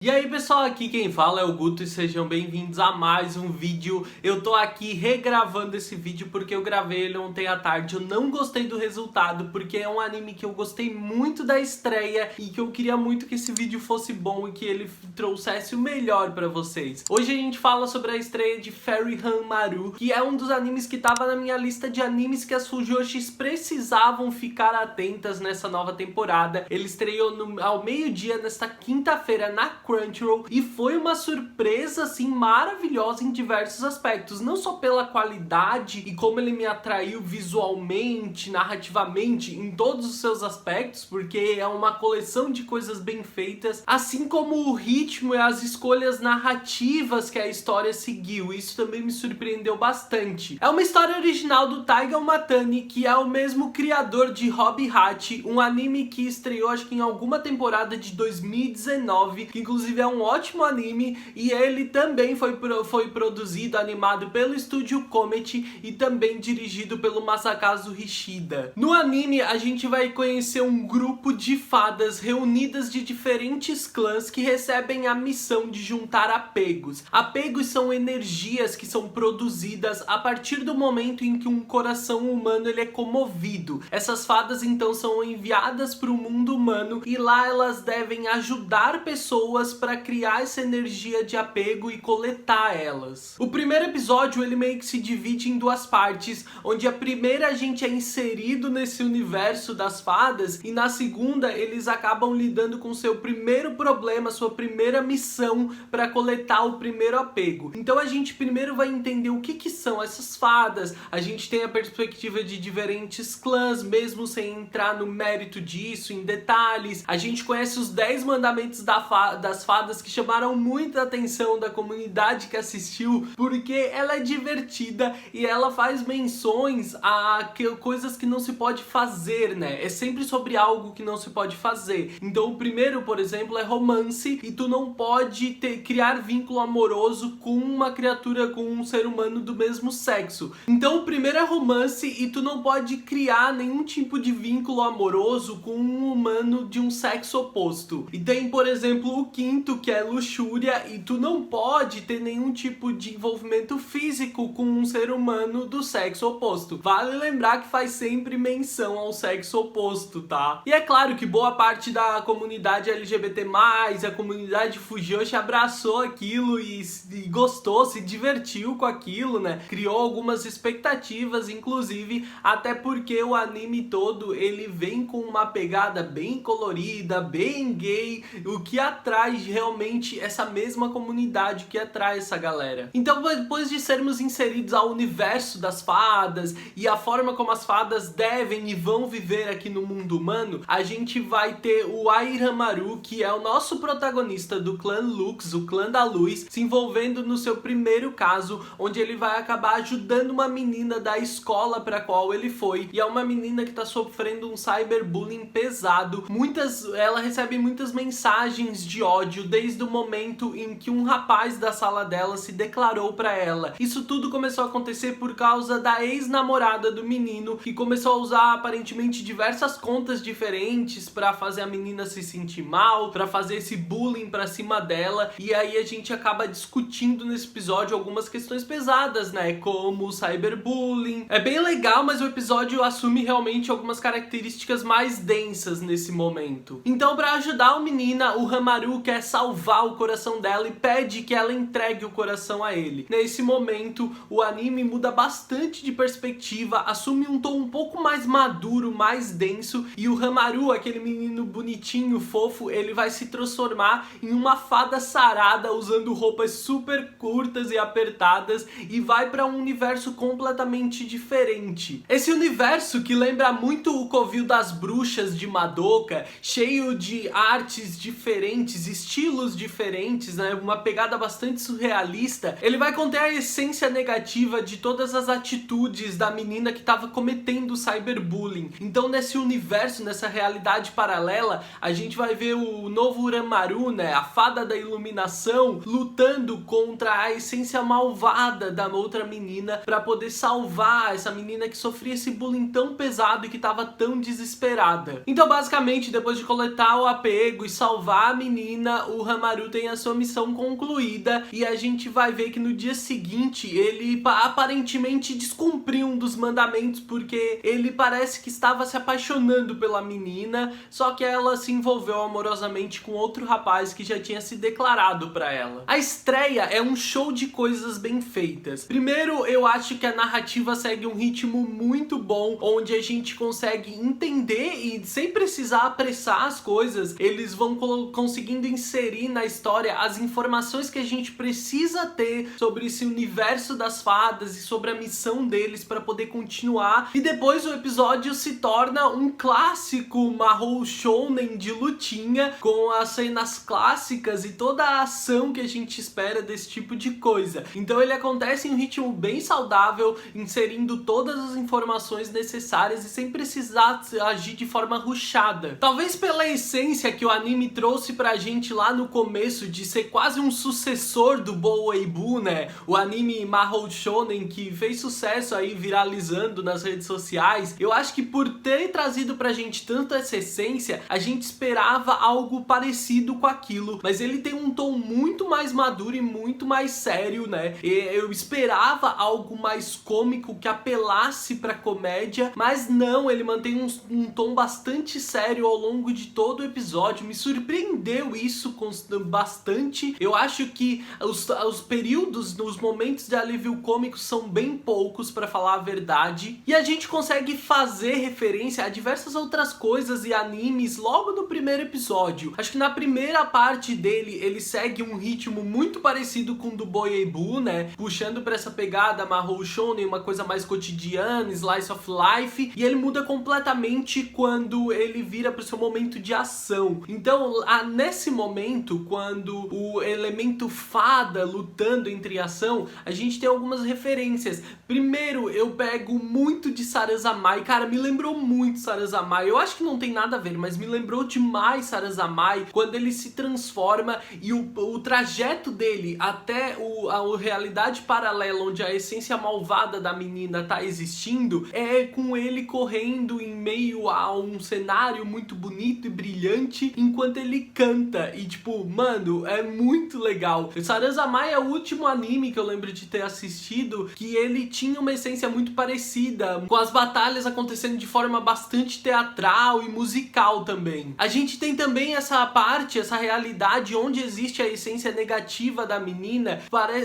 E aí pessoal, aqui quem fala é o Guto e sejam bem-vindos a mais um vídeo. Eu tô aqui regravando esse vídeo porque eu gravei ele ontem à tarde. Eu não gostei do resultado porque é um anime que eu gostei muito da estreia e que eu queria muito que esse vídeo fosse bom e que ele trouxesse o melhor pra vocês. Hoje a gente fala sobre a estreia de Fairy Ranmaru, que é um dos animes que tava na minha lista de animes que as Fujoshis precisavam ficar atentas nessa nova temporada. Ele estreou ao meio-dia nesta quinta-feira na Crunchyroll e foi uma surpresa assim maravilhosa em diversos aspectos, não só pela qualidade e como ele me atraiu visualmente, narrativamente, em todos os seus aspectos, porque é uma coleção de coisas bem feitas, assim como o ritmo e as escolhas narrativas que a história seguiu. Isso também me surpreendeu bastante. É uma história original do Taiga Watani, que é o mesmo criador de Hobby Hachi, um anime que estreou acho que em alguma temporada de 2019, que inclusive é um ótimo anime, e ele também foi produzido, animado pelo estúdio Comet e também dirigido pelo Masakazu Ishida. No anime a gente vai conhecer um grupo de fadas reunidas de diferentes clãs que recebem a missão de juntar apegos. Apegos são energias que são produzidas a partir do momento em que um coração humano ele é comovido. Essas fadas então são enviadas para o mundo humano e lá elas devem ajudar pessoas para criar essa energia de apego e coletar elas. O primeiro episódio ele meio que se divide em duas partes, onde a primeira a gente é inserido nesse universo das fadas e na segunda eles acabam lidando com seu primeiro problema, sua primeira missão para coletar o primeiro apego. Então a gente primeiro vai entender o que são essas fadas, a gente tem a perspectiva de diferentes clãs, mesmo sem entrar no mérito disso, em detalhes. A gente conhece os 10 mandamentos das fadas que chamaram muita atenção da comunidade que assistiu, porque ela é divertida e ela faz menções a coisas que não se pode fazer, né? É sempre sobre algo que não se pode fazer. Então o primeiro, por exemplo, é romance, e tu não pode criar vínculo amoroso com uma criatura, com um ser humano do mesmo sexo. Então o primeiro é romance e tu não pode criar nenhum tipo de vínculo amoroso com um humano de um sexo oposto. E tem, por exemplo, o quinto, que é luxúria, e tu não pode ter nenhum tipo de envolvimento físico com um ser humano do sexo oposto. Vale lembrar que faz sempre menção ao sexo oposto, tá? E é claro que boa parte da comunidade LGBT+, a comunidade Fujoshi abraçou aquilo e gostou, se divertiu com aquilo, né? Criou algumas expectativas, inclusive, até porque o anime todo, ele vem com uma pegada bem colorida, bem gay, o que atrai realmente essa mesma comunidade, que atrai essa galera. Então depois de sermos inseridos ao universo das fadas e a forma como as fadas devem e vão viver aqui no mundo humano, a gente vai ter o Ai Ranmaru, que é o nosso protagonista do clã Lux, o clã da luz, se envolvendo no seu primeiro caso, onde ele vai acabar ajudando uma menina da escola para qual ele foi, e é uma menina que tá sofrendo um cyberbullying pesado. Ela recebe muitas mensagens de ódio desde o momento em que um rapaz da sala dela se declarou pra ela. Isso tudo começou a acontecer por causa da ex-namorada do menino, que começou a usar aparentemente diversas contas diferentes pra fazer a menina se sentir mal, pra fazer esse bullying pra cima dela, e aí a gente acaba discutindo nesse episódio algumas questões pesadas, né, como o cyberbullying. É bem legal, mas o episódio assume realmente algumas características mais densas nesse momento. Então, pra ajudar a menina, o Ranmaru quer salvar o coração dela e pede que ela entregue o coração a ele. Nesse momento, o anime muda bastante de perspectiva, assume um tom um pouco mais maduro, mais denso, e o Ranmaru, aquele menino bonitinho, fofo, ele vai se transformar em uma fada sarada, usando roupas super curtas e apertadas, e vai para um universo completamente diferente. Esse universo que lembra muito o Covil das Bruxas de Madoka, cheio de artes diferentes, estilos diferentes, né? Uma pegada bastante surrealista. Ele vai conter a essência negativa de todas as atitudes da menina que estava cometendo cyberbullying. Então nesse universo, nessa realidade paralela, a gente vai ver o novo Ranmaru, né? A fada da iluminação, lutando contra a essência malvada da outra menina para poder salvar essa menina que sofria esse bullying tão pesado e que estava tão desesperada. Então basicamente, depois de coletar o apego e salvar a menina, menina, o Hamaru tem a sua missão concluída e a gente vai ver que no dia seguinte ele aparentemente descumpriu um dos mandamentos porque ele parece que estava se apaixonando pela menina, só que ela se envolveu amorosamente com outro rapaz que já tinha se declarado pra ela. A estreia é um show de coisas bem feitas. Primeiro, eu acho que a narrativa segue um ritmo muito bom, onde a gente consegue entender e sem precisar apressar as coisas, eles vão conseguindo inserir na história as informações que a gente precisa ter sobre esse universo das fadas e sobre a missão deles para poder continuar. E depois o episódio se torna um clássico Mahou Shounen de lutinha, com as cenas clássicas e toda a ação que a gente espera desse tipo de coisa. Então ele acontece em um ritmo bem saudável, inserindo todas as informações necessárias e sem precisar agir de forma rushada. Talvez pela essência que o anime trouxe pra gente lá no começo de ser quase um sucessor do Boweibu, né? O anime Mahou Shounen que fez sucesso aí viralizando nas redes sociais. Eu acho que por ter trazido pra gente tanto essa essência, a gente esperava algo parecido com aquilo, mas ele tem um tom muito mais maduro e muito mais sério, né? Eu esperava algo mais cômico que apelasse pra comédia, mas não, ele mantém um tom bastante sério ao longo de todo o episódio. Me surpreendeu isso bastante. Eu acho que os períodos, os momentos de alívio cômico são bem poucos, pra falar a verdade, e a gente consegue fazer referência a diversas outras coisas e animes logo no primeiro episódio. Acho que na primeira parte dele, ele segue um ritmo muito parecido com o do Boweibu, né? Puxando pra essa pegada Mahou Shounen, uma coisa mais cotidiana, slice of life, e ele muda completamente quando ele vira pro seu momento de ação. Então, nesse momento, quando o elemento fada lutando entre ação, a gente tem algumas referências. Primeiro, eu pego muito de Sarazamai. Cara, me lembrou muito Sarazamai. Eu acho que não tem nada a ver, mas me lembrou demais Sarazamai quando ele se transforma e o trajeto dele até a realidade paralela onde a essência malvada da menina tá existindo é com ele correndo em meio a um cenário muito bonito e brilhante enquanto ele canta. E tipo, mano, é muito legal. Sarazamai é o último anime que eu lembro de ter assistido que ele tinha uma essência muito parecida, com as batalhas acontecendo de forma bastante teatral e musical também. A gente tem também essa parte, essa realidade onde existe a essência negativa da menina,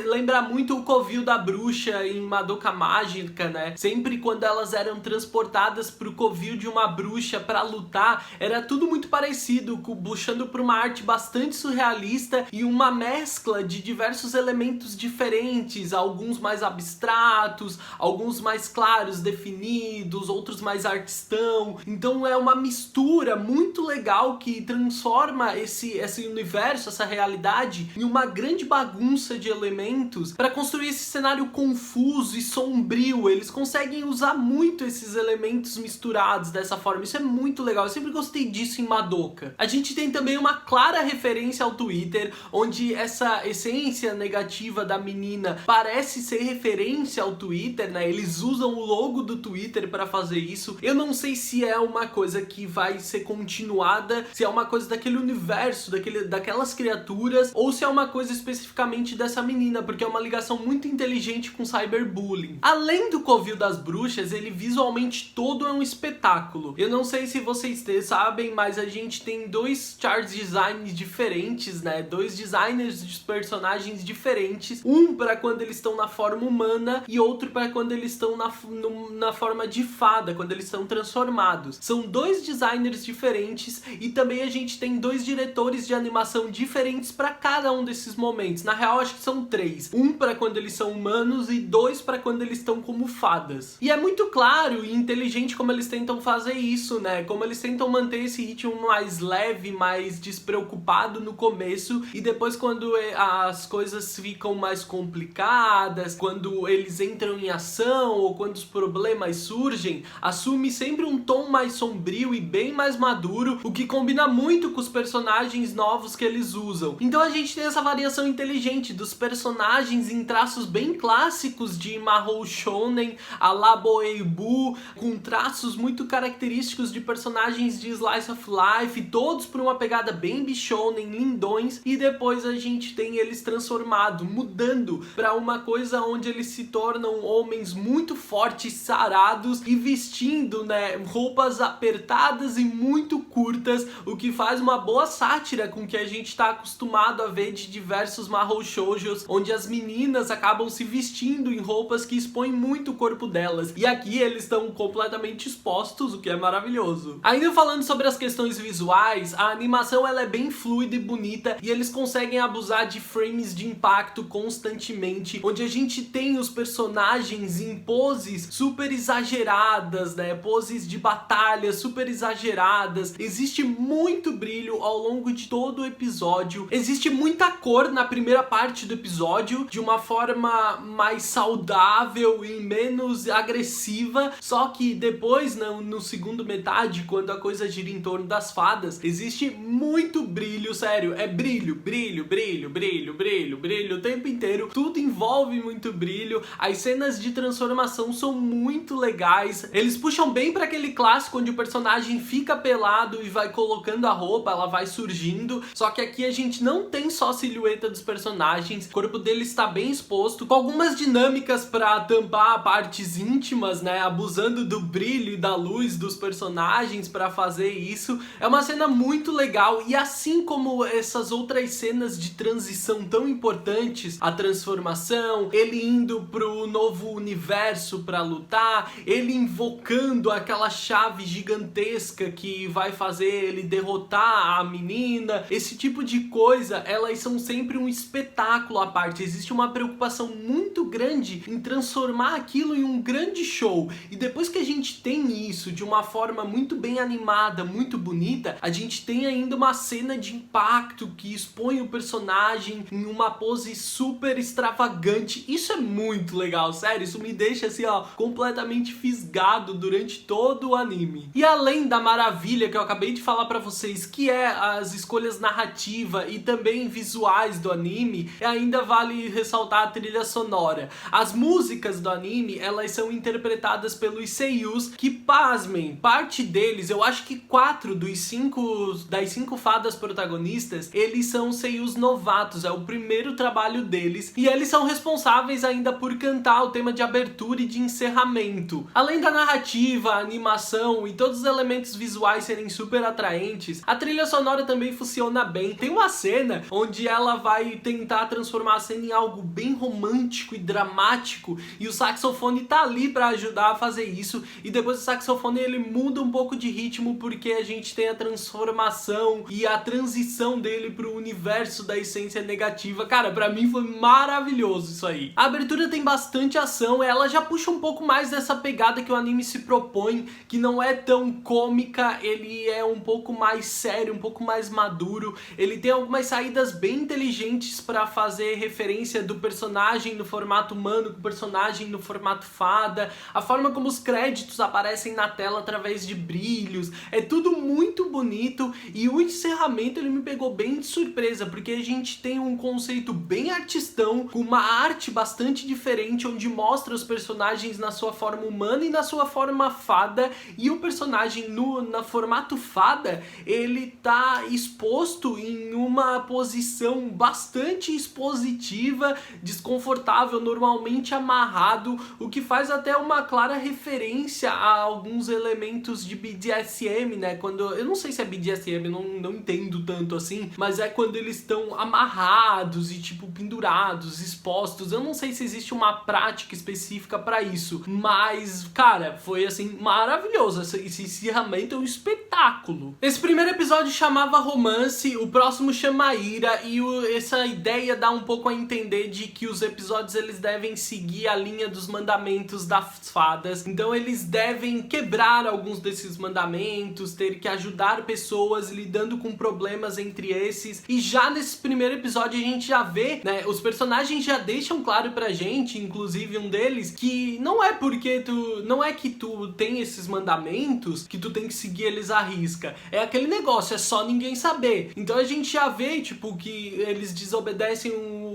lembra muito o covil da bruxa em Madoka Mágica, né? Sempre quando elas eram transportadas pro covil de uma bruxa pra lutar, era tudo muito parecido, puxando pra uma arte bastante surrealista e uma mescla de diversos elementos diferentes, alguns mais abstratos, alguns mais claros, definidos, outros mais artistão. Então é uma mistura muito legal que transforma esse universo, essa realidade, em uma grande bagunça de elementos para construir esse cenário confuso e sombrio. Eles conseguem usar muito esses elementos misturados dessa forma. Isso é muito legal. Eu sempre gostei disso em Madoka. A gente tem também uma clara referência ao Twitter, onde essa essência negativa da menina parece ser referência ao Twitter, né? Eles usam o logo do Twitter para fazer isso. Eu não sei se é uma coisa que vai ser continuada, se é uma coisa daquele universo, daquelas criaturas, ou se é uma coisa especificamente dessa menina, porque é uma ligação muito inteligente com cyberbullying. Além do covil das bruxas, ele visualmente todo é um espetáculo. Eu não sei se vocês sabem, mas a gente tem dois chart designs diferentes, né? Dois designers de personagens diferentes. Um para quando eles estão na forma humana e outro para quando eles estão na forma de fada, quando eles são transformados. São dois designers diferentes e também a gente tem dois diretores de animação diferentes para cada um desses momentos. Na real, acho que são três. Um para quando eles são humanos e dois para quando eles estão como fadas. E é muito claro e inteligente como eles tentam fazer isso, né? Como eles tentam manter esse ritmo mais leve, mais despreocupado no começo, e depois quando as coisas ficam mais complicadas, quando eles entram em ação ou quando os problemas surgem, assume sempre um tom mais sombrio e bem mais maduro, o que combina muito com os personagens novos que eles usam. Então a gente tem essa variação inteligente dos personagens em traços bem clássicos de Mahou Shounen, a la Boeibu, com traços muito característicos de personagens de Slice of Life, todos por uma pegada bem bichona shonen lindões, e depois a gente tem eles transformados, mudando pra uma coisa onde eles se tornam homens muito fortes, sarados e vestindo, né, roupas apertadas e muito curtas, o que faz uma boa sátira com o que a gente tá acostumado a ver de diversos mahou shoujos, onde as meninas acabam se vestindo em roupas que expõem muito o corpo delas, e aqui eles estão completamente expostos, o que é maravilhoso. Ainda falando sobre as questões visuais, a animação ela é bem fluida e bonita, e eles conseguem abusar de frames de impacto constantemente, onde a gente tem os personagens em poses super exageradas, né, poses de batalha super exageradas, existe muito brilho ao longo de todo o episódio, existe muita cor na primeira parte do episódio, de uma forma mais saudável e menos agressiva, só que depois, no segundo metade, quando a coisa gira em torno das fadas, existe muito brilho, sério, é brilho, brilho, brilho, brilho, brilho, brilho o tempo inteiro, tudo envolve muito brilho, as cenas de transformação são muito legais, eles puxam bem para aquele clássico onde o personagem fica pelado e vai colocando a roupa, ela vai surgindo, só que aqui a gente não tem só a silhueta dos personagens, o corpo deles está bem exposto, com algumas dinâmicas para tampar partes íntimas, né, abusando do brilho e da luz dos personagens para fazer isso. É uma cena muito legal, e assim como essas outras cenas de transição tão importantes, a transformação, ele indo pro novo universo para lutar, ele invocando aquela chave gigantesca que vai fazer ele derrotar a menina, esse tipo de coisa, elas são sempre um espetáculo à parte. Existe uma preocupação muito grande em transformar aquilo em um grande show, e depois que a gente tem isso de uma forma muito bem animada, muito bonita, a gente tem ainda uma cena de impacto que expõe o personagem em uma pose super extravagante. Isso é muito legal, sério, isso me deixa assim, ó, completamente fisgado durante todo o anime. E além da maravilha que eu acabei de falar pra vocês, que é as escolhas narrativa e também visuais do anime, ainda vale ressaltar a trilha sonora. As músicas do anime, elas são interpretadas pelos seiyus, que, pasmem, parte deles, eu acho que 4 das 5 fadas protagonistas, eles são seiyus novatos, é o primeiro trabalho deles, e eles são responsáveis ainda por cantar o tema de abertura e de encerramento. Além da narrativa, a animação e todos os elementos visuais serem super atraentes, a trilha sonora também funciona bem. Tem uma cena onde ela vai tentar transformar a cena em algo bem romântico e dramático, e o saxofone tá ali pra ajudar a fazer isso, e depois o saxofone ele muda um pouco de ritmo porque a gente tem a transformação e a transição dele pro universo da essência negativa. Cara, pra mim foi maravilhoso isso aí. A abertura tem bastante ação, ela já puxa um pouco mais dessa pegada que o anime se propõe, que não é tão cômica, ele é um pouco mais sério, um pouco mais maduro, ele tem algumas saídas bem inteligentes pra fazer referência do personagem no formato humano com o personagem no formato fada, a forma como os créditos aparecem na tela através de brilhos, é tudo muito bonito, e o encerramento ele me pegou bem de surpresa, porque a gente tem um conceito bem artistão, com uma arte bastante diferente, onde mostra os personagens na sua forma humana e na sua forma fada, e o personagem no formato fada, ele tá exposto em uma posição bastante expositiva, desconfortável, normalmente amarrado, o que faz até uma clara referência a alguns elementos de BDSM, né? Quando, eu não sei se é BDSM, não entendo tanto assim, mas é quando eles estão amarrados e tipo pendurados, expostos. Eu não sei se existe uma prática específica pra isso, mas cara, foi assim maravilhoso. Esse encerramento é um espetáculo. Esse primeiro episódio chamava Romance, o próximo chama Ira, e essa ideia dá um pouco a entender de que os episódios eles devem seguir a linha dos mandamentos das fadas, então eles devem quebrar alguns desses mandamentos, ter que ajudar pessoas lidando com problemas entre esses, e já nesse primeiro episódio a gente já vê, né, os personagens já deixam claro pra gente, inclusive um deles, que não é porque não é que tu tem esses mandamentos que tu tem que seguir eles à risca, é aquele negócio, é só ninguém saber. Então a gente já vê, tipo, que eles desobedecem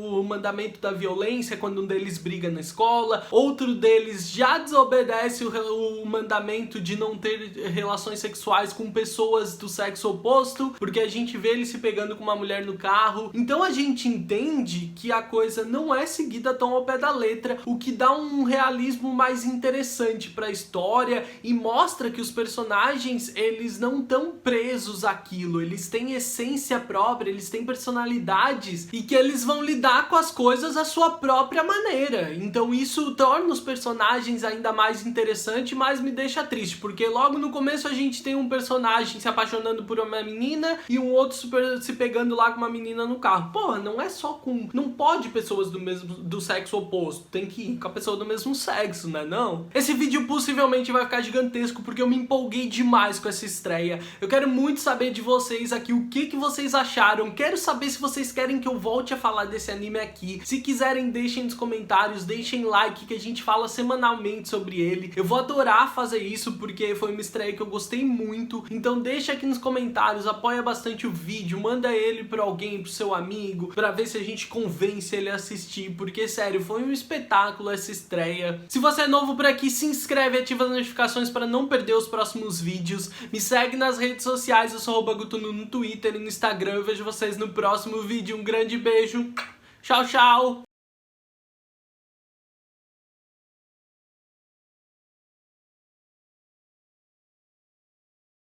o mandamento da violência quando um deles briga na escola, outro deles já desobedece o mandamento de não ter relações sexuais com pessoas do sexo oposto, porque a gente vê ele se pegando com uma mulher no carro. Então a gente entende que a coisa não é seguida tão ao pé da letra, o que dá um realismo mais interessante para a história e mostra que os personagens, eles não estão presos àquilo, eles têm essência própria, eles têm personalidades e que eles vão lidar com as coisas à sua própria maneira. Então isso torna os personagens ainda mais interessante, mas me deixa triste, porque logo no começo a gente tem um personagem se apaixonando por uma menina e um outro se pegando lá com uma menina no carro. Porra, não é só com... Não pode pessoas do sexo oposto, tem que ir com a pessoa do mesmo sexo, né não? Esse vídeo possivelmente vai ficar gigantesco porque eu me empolguei demais com essa estreia. Eu quero muito saber de vocês aqui o que vocês acharam. Quero saber se vocês querem que eu volte a falar desse anime aqui. Se quiserem, deixem nos comentários, deixem like que a gente fala semanalmente sobre ele. Eu vou adorar fazer isso porque foi uma estreia que eu gostei muito. Então deixa aqui nos comentários, apoia bastante o vídeo, manda ele pra alguém, pro seu amigo, pra ver se a gente convence ele a assistir, porque sério, foi um espetáculo essa estreia. Se você é novo por aqui, se inscreve e ativa as notificações para não perder os próximos vídeos. Me segue nas redes sociais, eu sou @gutunu no Twitter e no Instagram. Eu vejo vocês no próximo vídeo. Um grande beijo. Tchau, tchau!